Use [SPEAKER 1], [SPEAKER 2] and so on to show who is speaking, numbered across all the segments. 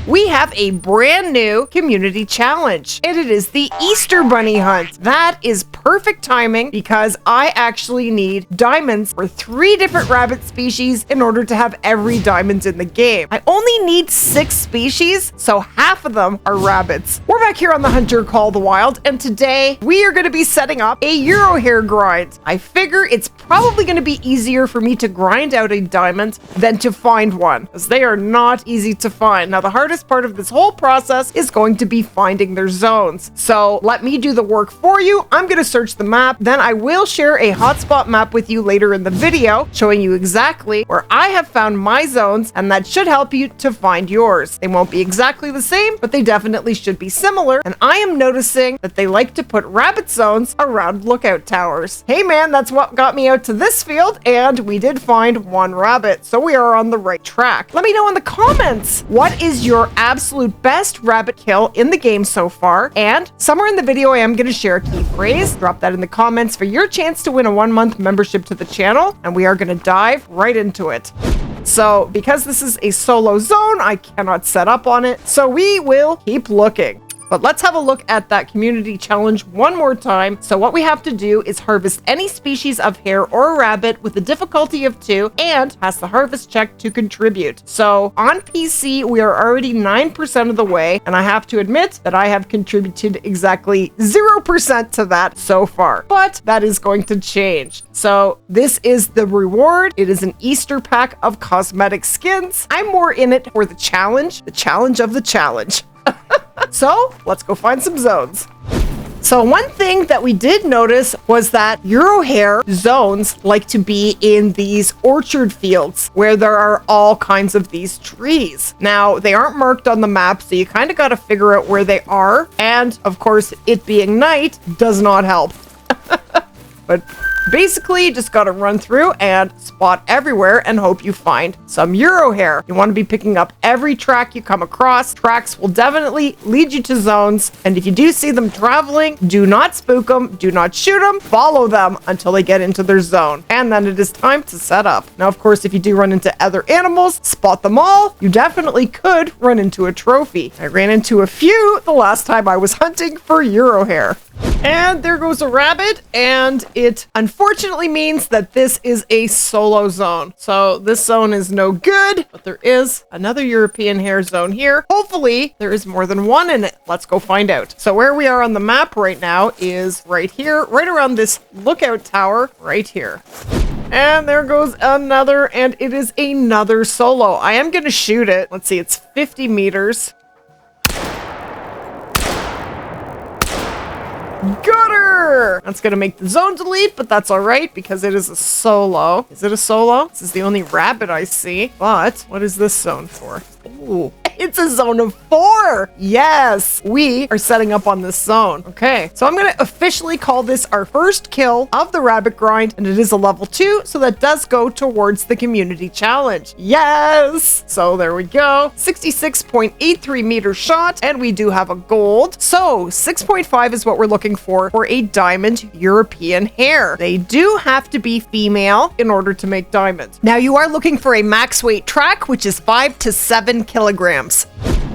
[SPEAKER 1] we have a brand new community challenge, and it is the Easter Bunny Hunt. That is perfect timing because I actually need diamonds for 3 different rabbit species in order to have every diamond in the game. I only need 6 species, so half of them are rabbits. We're back here on the Hunter Call the Wild, and today we are going to be setting up a Euro Hare grind. I figure it's probably going to be easier for me to grind out a diamond than to find one, because they are not easy to find. Now, the hardest part of this whole process is going to be finding their zones. So let me do the work for you. I'm going to search the map, then I will share a hotspot map with you later in the video, showing you exactly where I have found my zones, and that should help you to find yours. They won't be exactly the same, but they definitely should be similar, and I am noticing that they like to put rabbit zones around lookout towers. Hey man, that's what got me out to this field, and we did find 1 rabbit, so we are on the right track. Let me know in the comments, what is your absolute best rabbit kill in the game so far? And somewhere in the video I am going to share a key phrase. Drop that in the comments for your chance to win a 1-month membership to the channel, and we are going to dive right into it. So because this is a solo zone, I cannot set up on it, so we will keep looking. But let's have a look at that community challenge one more time. So what we have to do is harvest any species of hare or rabbit with a difficulty of 2 and pass the harvest check to contribute. So on PC, we are already 9% of the way, and I have to admit that I have contributed exactly 0% to that so far. But that is going to change. So this is the reward. It is an Easter pack of cosmetic skins. I'm more in it for the challenge of the challenge. So let's go find some zones. So one thing that we did notice was that Euro Hare zones like to be in these orchard fields where there are all kinds of these trees. Now, they aren't marked on the map, so you kind of got to figure out where they are. And of course, it being night does not help. But basically, you just got to run through and spot everywhere and hope you find some Euro Hare. You want to be picking up every track you come across. Tracks will definitely lead you to zones. And if you do see them traveling, do not spook them, do not shoot them, follow them until they get into their zone. And then it is time to set up. Now, of course, if you do run into other animals, spot them all. You definitely could run into a trophy. I ran into a few the last time I was hunting for Euro Hare. And there goes a rabbit, and it unfortunately means that this is a solo zone. So this zone is no good, but there is another European Hare zone here. Hopefully there is more than one in it. Let's go find out. So where we are on the map right now is right here, right around this lookout tower right here. And there goes another, and it is another solo. I am going to shoot it. Let's see, it's 50 meters. Got her! That's gonna make the zone delete, but that's all right because it is a solo. Is it a solo? This is the only rabbit I see. But what is this zone for? Ooh. It's a zone of 4. Yes, we are setting up on this zone. Okay, so I'm going to officially call this our first kill of the rabbit grind, and it is a level 2, so that does go towards the community challenge. Yes! So there we go. 66.83 meter shot, and we do have a gold. So 6.5 is what we're looking for a diamond European Hare. They do have to be female in order to make diamonds. Now you are looking for a max weight track, which is 5 to 7 kilograms.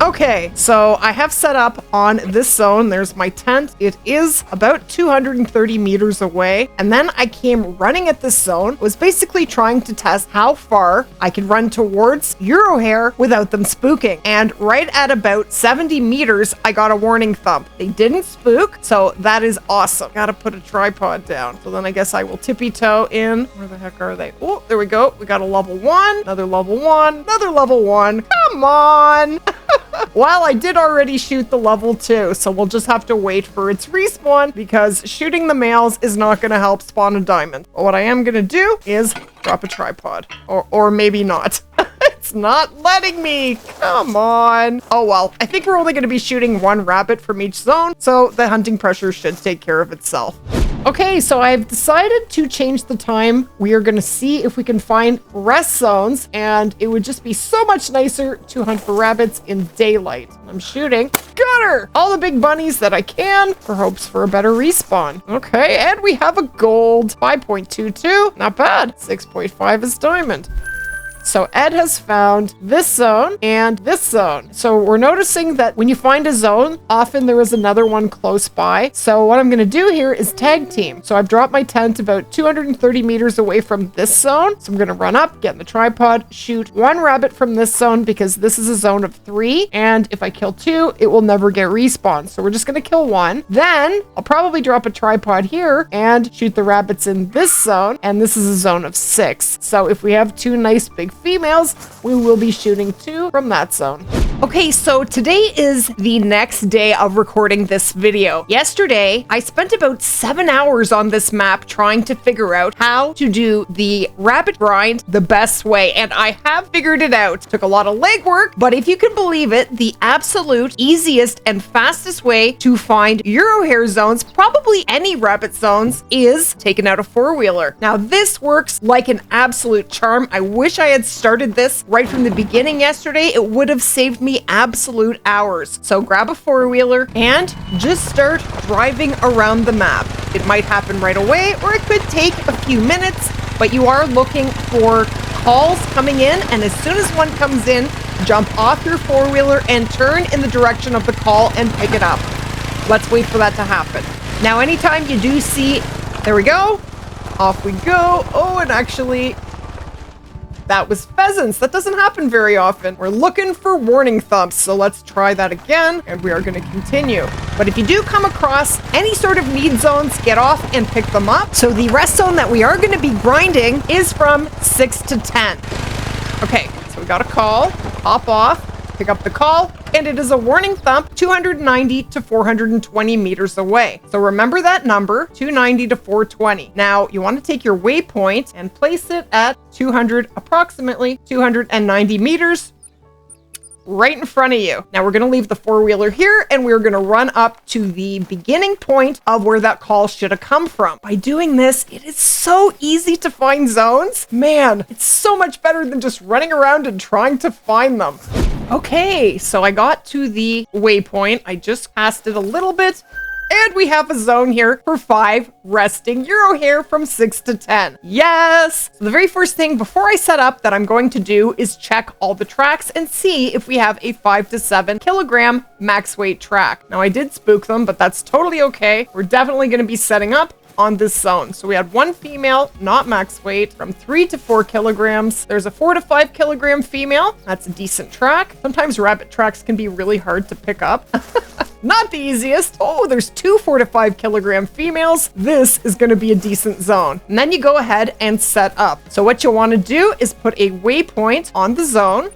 [SPEAKER 1] Okay, so I have set up on this zone. There's my tent. It is about 230 meters away. And then I came running at this zone, was basically trying to test how far I could run towards Euro Hare without them spooking. And right at about 70 meters, I got a warning thump. They didn't spook, so that is awesome. Gotta put a tripod down. So then I guess I will tippy toe in. Where the heck are they? Oh, there we go. We got a level 1, another level 1, another level 1. Come on! Well, I did already shoot the level 2, so we'll just have to wait for its respawn because shooting the males is not going to help spawn a diamond. But what I am going to do is drop a tripod. Or maybe not. It's not letting me. Come on. Oh, well, I think we're only going to be shooting 1 rabbit from each zone, so the hunting pressure should take care of itself. Okay, so I've decided to change the time. We are going to see if we can find rest zones, and it would just be so much nicer to hunt for rabbits in daylight. I'm shooting. Got her! All the big bunnies that I can for hopes for a better respawn. Okay, and we have a gold. 5.22. Not bad. 6.5 is diamond. So Ed has found this zone and this zone. So we're noticing that when you find a zone, often there is another one close by. So what I'm going to do here is tag team. So I've dropped my tent about 230 meters away from this zone. So I'm going to run up, get in the tripod, shoot one rabbit from this zone because this is a zone of 3. And if I kill 2, it will never get respawned. So we're just going to kill 1. Then I'll probably drop a tripod here and shoot the rabbits in this zone. And this is a zone of 6. So if we have 2 nice big females, we will be shooting 2 from that zone. Okay, so today is the next day of recording this video. Yesterday, I spent about 7 hours on this map trying to figure out how to do the rabbit grind the best way, and I have figured it out. Took a lot of legwork, but if you can believe it, the absolute easiest and fastest way to find Euro Hare zones, probably any rabbit zones, is taking out a 4-wheeler. Now, this works like an absolute charm. I wish I had started this right from the beginning yesterday. It would have saved me absolute hours. So grab a 4-wheeler and just start driving around the map. It might happen right away, or it could take a few minutes, but you are looking for calls coming in, and as soon as one comes in, jump off your 4-wheeler and turn in the direction of the call and pick it up. Let's wait for that to happen. Now, anytime you do see, there we go, off we go. Oh, and actually, that was pheasants. That doesn't happen very often. We're looking for warning thumps, so let's try that again, and we are going to continue. But if you do come across any sort of need zones, get off and pick them up. So the rest zone that we are going to be grinding is from 6 to 10. Okay, so we got a call, hop off, pick up the call, and it is a warning thump 290 to 420 meters away. So remember that number, 290 to 420. Now, you want to take your waypoint and place it at approximately 290 meters right in front of you. Now we're going to leave the 4-wheeler here, and we're going to run up to the beginning point of where that call should have come from. By doing this, it is so easy to find zones. Man, it's so much better than just running around and trying to find them. Okay, so I got to the waypoint. I just passed it a little bit, and we have a zone here for 5 resting Euro Hare from 6 to 10. Yes! So the very first thing before I set up that I'm going to do is check all the tracks and see if we have a 5 to 7 kilogram max weight track. Now, I did spook them, but that's totally okay. We're definitely going to be setting up on this zone. So we had 1 female, not max weight, from 3 to 4 kilograms. There's a 4 to 5 kilogram female. That's a decent track. Sometimes rabbit tracks can be really hard to pick up. Not the easiest. Oh, there's 2 4 to 5 kilogram females. This is going to be a decent zone. And then you go ahead and set up. So what you'll want to do is put a waypoint on the zone.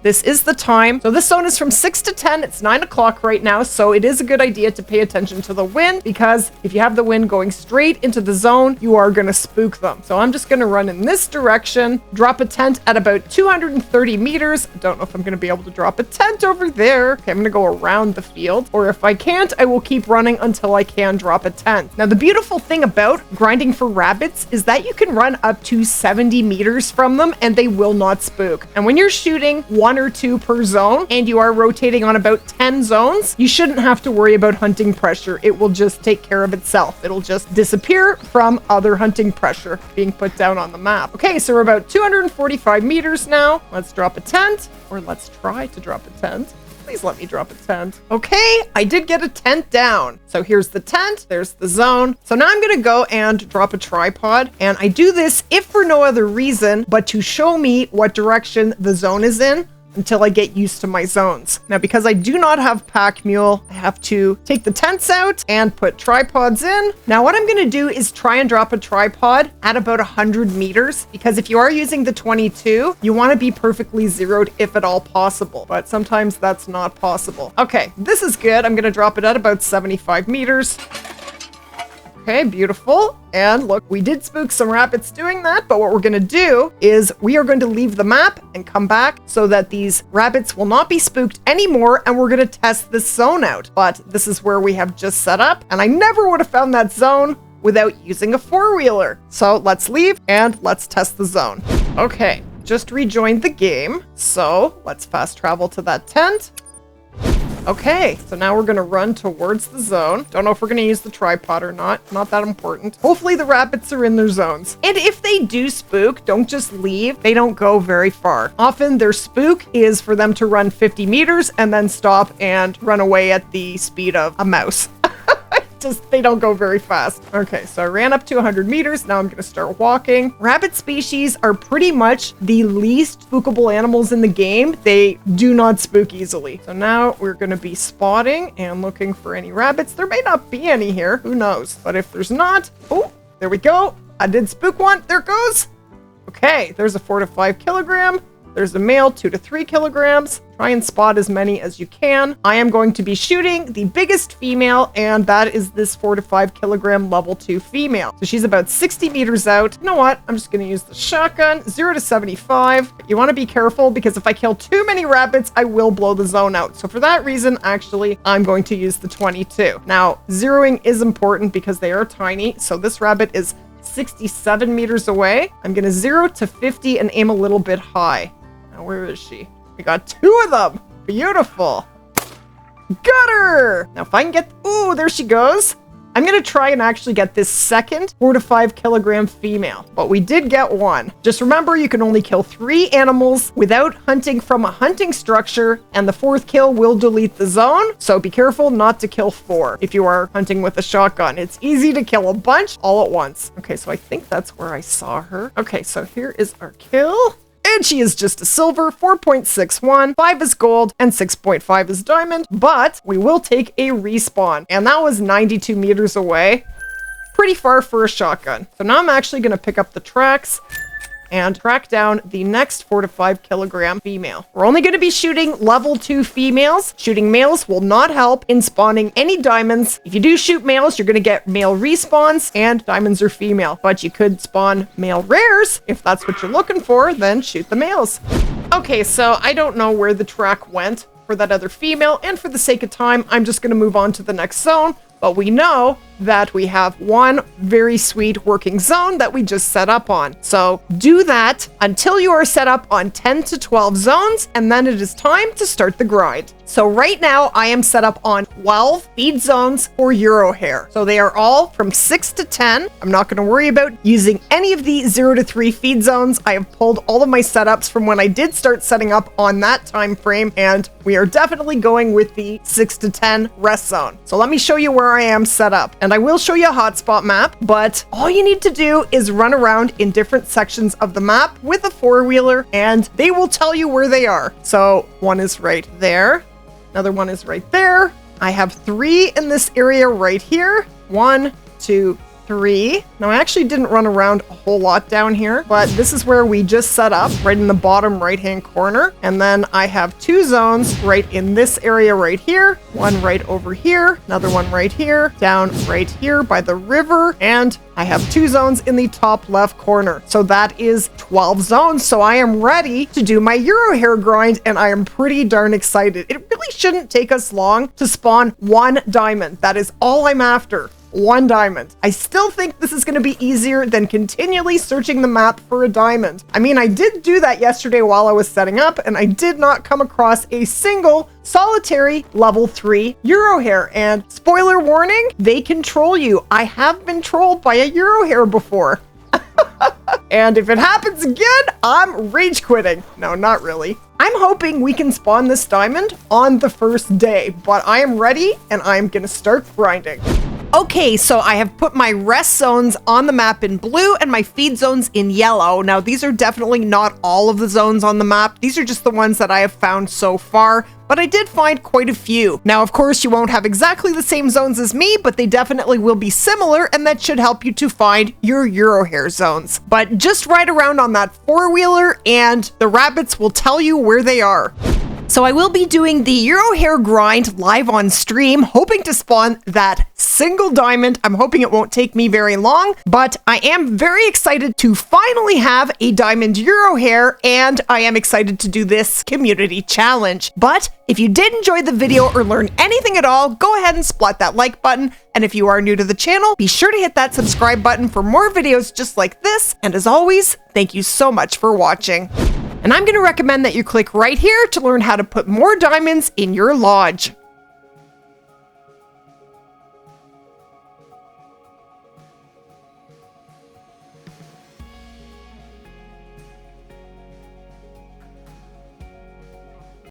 [SPEAKER 1] This is the time. So this zone is from 6 to 10. It's 9 o'clock right now. So it is a good idea to pay attention to the wind, because if you have the wind going straight into the zone, you are going to spook them. So I'm just going to run in this direction, drop a tent at about 230 meters. I don't know if I'm going to be able to drop a tent over there. Okay, I'm going to go around the field, or if I can't, I will keep running until I can drop a tent. Now, the beautiful thing about grinding for rabbits is that you can run up to 70 meters from them and they will not spook. And when you're shooting 1 or 2 per zone, and you are rotating on about 10 zones, you shouldn't have to worry about hunting pressure. It will just take care of itself. It'll just disappear from other hunting pressure being put down on the map. Okay, so we're about 245 meters now. Let's drop a tent, or let's try to drop a tent. Please let me drop a tent. Okay, I did get a tent down. So here's the tent, there's the zone. So now I'm gonna go and drop a tripod. And I do this if for no other reason but to show me what direction the zone is in until I get used to my zones. Now, because I do not have pack mule, I have to take the tents out and put tripods in. Now, what I'm gonna do is try and drop a tripod at about 100 meters, because if you are using the 22, you wanna be perfectly zeroed if at all possible, but sometimes that's not possible. Okay, this is good. I'm gonna drop it at about 75 meters. Okay, beautiful. And look, we did spook some rabbits doing that, but what we're going to do is we are going to leave the map and come back so that these rabbits will not be spooked anymore, and we're going to test this zone out. But this is where we have just set up, and I never would have found that zone without using a 4-wheeler. So let's leave and let's test the zone. Okay, just rejoined the game. So let's fast travel to that tent. Okay, so now we're gonna run towards the zone. Don't know if we're gonna use the tripod or not. Not that important. Hopefully the rabbits are in their zones. And if they do spook, don't just leave. They don't go very far. Often their spook is for them to run 50 meters and then stop and run away at the speed of a mouse. They don't go very fast. Okay, so I ran up to 100 meters. Now I'm gonna start walking. Rabbit species are pretty much the least spookable animals in the game. They do not spook easily. So now we're gonna be spotting and looking for any rabbits. There may not be any here, who knows? But if there's not, oh, there we go. I did spook one, there it goes. Okay, there's a 4 to 5 kilogram. There's a male, 2 to 3 kilograms. Try and spot as many as you can. I am going to be shooting the biggest female, and that is this 4 to 5 kilogram level 2 female. So she's about 60 meters out. You know what? I'm just going to use the shotgun, 0 to 75. But you want to be careful because if I kill too many rabbits, I will blow the zone out. So for that reason, actually, I'm going to use the 22. Now, zeroing is important because they are tiny. So this rabbit is 67 meters away. I'm going to 0 to 50 and aim a little bit high. Now, where is she? We got 2 of them. Beautiful. Got her. Now, if I can get... Ooh, there she goes. I'm going to try and actually get this second 4 to 5 kilogram female, but we did get one. Just remember, you can only kill 3 animals without hunting from a hunting structure, and the 4th kill will delete the zone, so be careful not to kill 4 if you are hunting with a shotgun. It's easy to kill a bunch all at once. Okay, so I think that's where I saw her. Okay, so here is our kill. And she is just a silver, 4.61, 5 is gold, and 6.5 is diamond, but we will take a respawn. And that was 92 meters away. Pretty far for a shotgun. So now I'm actually going to pick up the tracks and track down the next 4 to 5 kilogram female. We're only going to be shooting level 2 females. Shooting males will not help in spawning any diamonds. If you do shoot males, you're going to get male respawns, and diamonds are female. But you could spawn male rares. If that's what you're looking for, then shoot the males. Okay, so I don't know where the track went for that other female, and for the sake of time, I'm just going to move on to the next zone. But we know that we have one very sweet working zone that we just set up on. So do that until you are set up on 10 to 12 zones, and then it is time to start the grind. So right now I am set up on 12 feed zones for Euro Hare. So they are all from 6 to 10. I'm not going to worry about using any of the 0 to 3 feed zones. I have pulled all of my setups from when I did start setting up on that time frame, and we are definitely going with the 6 to 10 rest zone. So let me show you where I am set up. And I will show you a hotspot map, but all you need to do is run around in different sections of the map with a 4-wheeler, and they will tell you where they are. So one is right there. Another one is right there. I have 3 in this area right here. 1, 2, 3. Now, I actually didn't run around a whole lot down here, but this is where we just set up, right in the bottom right-hand corner. And then I have 2 zones right in this area right here. One right over here, another one right here, down right here by the river, and I have 2 zones in the top left corner. So that is 12 zones. So I am ready to do my Euro Hare grind, and I am pretty darn excited. It really shouldn't take us long to spawn 1 diamond. That is all I'm after. 1 diamond. I still think this is going to be easier than continually searching the map for a diamond. I mean, I did do that yesterday while I was setting up, and I did not come across a single solitary level 3 Euro Hare. And spoiler warning, they can troll you. I have been trolled by a Euro Hare before. And if it happens again, I'm rage quitting. No, not really. I'm hoping we can spawn this diamond on the first day, but I am ready and I'm gonna start grinding. Okay, so I have put my rest zones on the map in blue and my feed zones in yellow. Now, these are definitely not all of the zones on the map. These are just the ones that I have found so far, but I did find quite a few. Now, of course, you won't have exactly the same zones as me, but they definitely will be similar, and that should help you to find your Euro Hare zones. But just ride around on that 4-wheeler and the rabbits will tell you where they are. So I will be doing the Euro Hare grind live on stream, hoping to spawn that single diamond. I'm hoping it won't take me very long, but I am very excited to finally have a diamond Euro Hare, and I am excited to do this community challenge. But if you did enjoy the video or learn anything at all, go ahead and splat that like button. And if you are new to the channel, be sure to hit that subscribe button for more videos just like this. And as always, thank you so much for watching. And I'm going to recommend that you click right here to learn how to put more diamonds in your lodge.